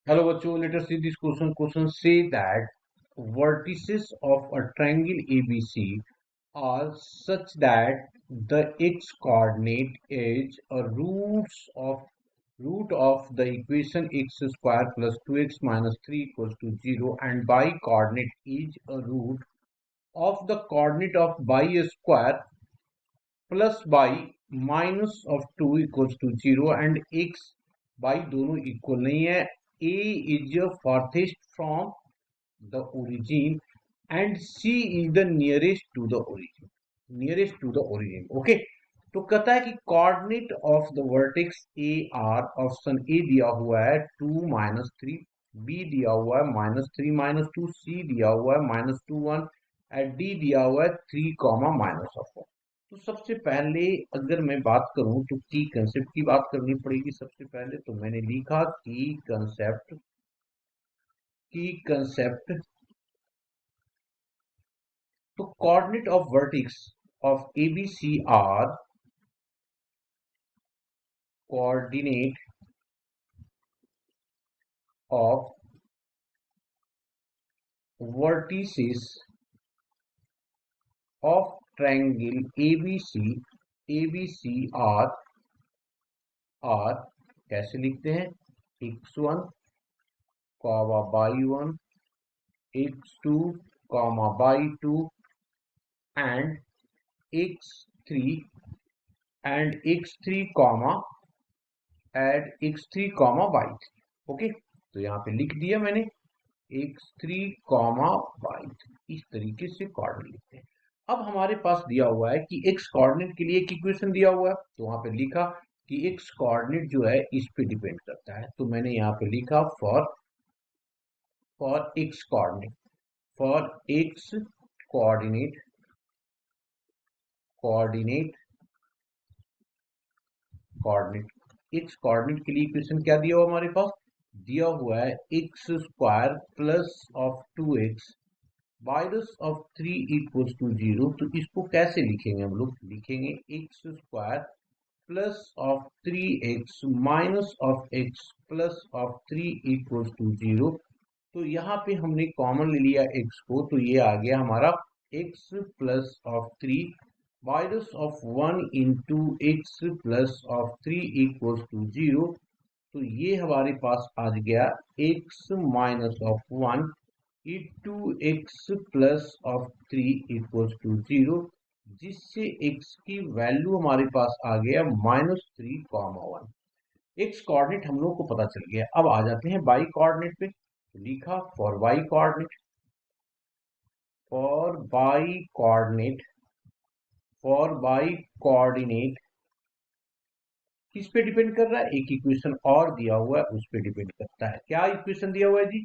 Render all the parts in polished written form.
Hello बच्चों, let us see this question. Question say that vertices of a triangle ABC are such that the x coordinate is a root of the equation x square plus 2x minus 3 equals to 0, and y coordinate is a root of the coordinate of y square plus y minus of 2 equals to 0, and x y दोनों equal नहीं है. A is farthest from the origin and C is the nearest to the origin. Okay, तो कहता है कि coordinate of the vertex A R, option A दिया हुआ है 2 - 3, बी दिया हुआ है -3 - 2, सी दिया हुआ है -2 1, एंड डी दिया हुआ है 3, -4. तो सबसे पहले अगर मैं बात करूं तो की कंसेप्ट की बात करनी पड़ेगी. सबसे पहले तो मैंने लिखा की कंसेप्ट. तो coordinate of vertex of ABC are coordinate of vertices of triangle ABC are कैसे लिखते हैं? x1, y1, x2, y2 and x3 and x3, add x3, y3. Okay, तो यहाँ पे लिख दिया मैंने x3, y3. इस तरीके से कोऑर्डिनेट लिखते हैं. अब हमारे पास दिया हुआ है कि x कोऑर्डिनेट के लिए एक इक्वेशन दिया हुआ है, तो वहां पे लिखा कि x कोऑर्डिनेट जो है इस पे डिपेंड करता है. तो मैंने यहाँ पे लिखा for x coordinate, for x coordinate coordinate x coordinate के लिए इक्वेशन क्या दिया हुआ हमारे पास? दिया हुआ है x square plus of 2x minus of 3 equals to 0. तो इसको कैसे लिखेंगे? हम लोग लिखेंगे x square plus of 3x minus of x plus of 3 equals to 0. तो यहाँ पे हमने कॉमन ले लिया x को, तो ये आ गया हमारा x plus of 3 minus of 1 into x plus of 3 equals to 0. तो ये हमारे पास आ गया x minus of 1 into x plus of 3 equals to 0, जिससे x की वैल्यू हमारे पास आ गया -3, 1. एक्स कोऑर्डिनेट हम लोग को पता चल गया. अब आ जाते हैं y कोऑर्डिनेट पे. लिखा for y coordinate, for y coordinate for y coordinate किस पे डिपेंड कर रहा है? एक इक्वेशन और दिया हुआ है उस पे डिपेंड करता है. क्या इक्वेशन दिया हुआ है जी?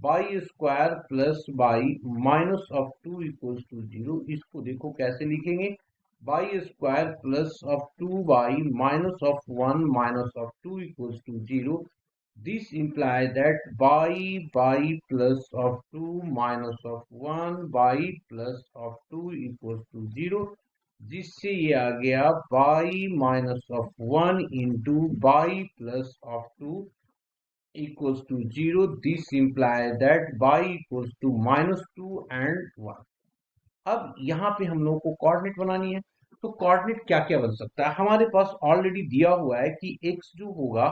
Y square plus Y minus of 2 equals to 0. इसको देखो कैसे लिखेंगे? Y square plus of 2y minus of 1 minus of 2 equals to 0. This implies that y plus of 2 minus of 1 y plus of 2 equals to 0, जिससे ये आ गया y minus of 1 into y plus of 2 equals to 0. This implies that y equals to -2 and 1. अब यहाँ पे हम लोग को coordinate बनानी है. तो कोऑर्डिनेट क्या क्या बन सकता है? हमारे पास ऑलरेडी दिया हुआ है कि x जो होगा,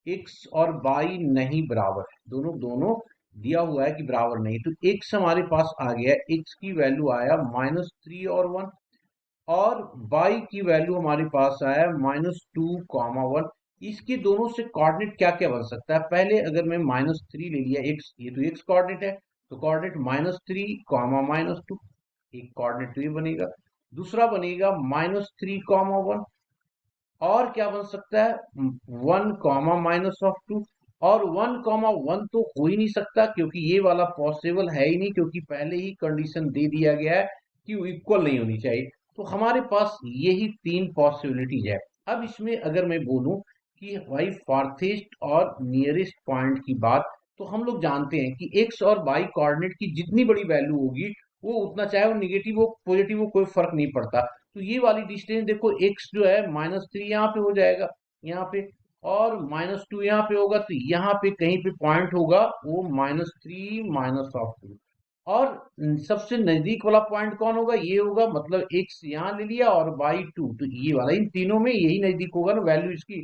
x और y नहीं बराबर है. दोनों दोनों दिया हुआ है कि बराबर नहीं. तो x हमारे पास आ गया, x की वैल्यू आया -3 और 1, और y की वैल्यू हमारे पास आया -2, 1. इसके दोनों से कोऑर्डिनेट क्या क्या बन सकता है? पहले अगर मैं -3 ले लिया, x ये तो x कोऑर्डिनेट है, तो कोऑर्डिनेट -3, -2, एक कोऑर्डिनेट तो ये बनेगा. दूसरा बनेगा -3, 1. और क्या बन सकता है? 1, -2. और 1, 1 तो हो ही नहीं सकता, क्योंकि ये वाला पॉसिबल है ही नहीं, क्योंकि पहले ही कंडीशन दे दिया गया है कि वो इक्वल नहीं होनी चाहिए. तो हमारे पास यही 3 पॉसिबिलिटीज है. अब इसमें अगर मैं बोलूं कि भाई फार्थेस्ट और नियरेस्ट पॉइंट की बात, तो हम लोग जानते हैं कि एक्स और वाई कोऑर्डिनेट की जितनी बड़ी वैल्यू होगी, वो उतना, चाहे वो निगेटिव हो पॉजिटिव हो, कोई फर्क नहीं पड़ता. तो ये वाली डिस्टेंस देखो, x जो है -3 यहाँ पे हो जाएगा, यहाँ पे, और -2 यहाँ पे होगा, तो यहाँ पे कहीं पे पॉइंट होगा वो -3 -2। और सबसे नजदीक वाला पॉइंट कौन होगा, ये होगा, मतलब x यहाँ ले लिया और बाई 2, तो ये वाला, इन तीनों में यही नजदीक होगा ना वैल्यू इसकी,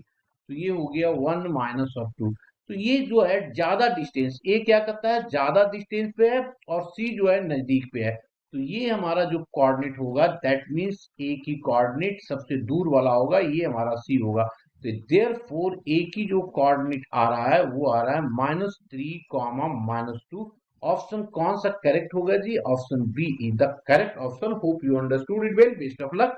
तो ये हो गया 1 -2। तो ये जो है ज्यादा डिस्टेंस, ए क्या करता है, ज्यादा डिस्टेंस पे है, और सी जो है नजदीक पे है। तो ये हमारा जो कोऑर्डिनेट होगा, दैट मीन्स ए की कोऑर्डिनेट सबसे दूर वाला होगा, ये हमारा सी होगा। तो देयरफॉर ए की जो कोऑर्डिनेट आ रहा है वो आ रहा है -3, -2। ऑप्शन कौन सा करेक्ट होगा जी, option B is the correct option. Hope you understood it well, best of luck.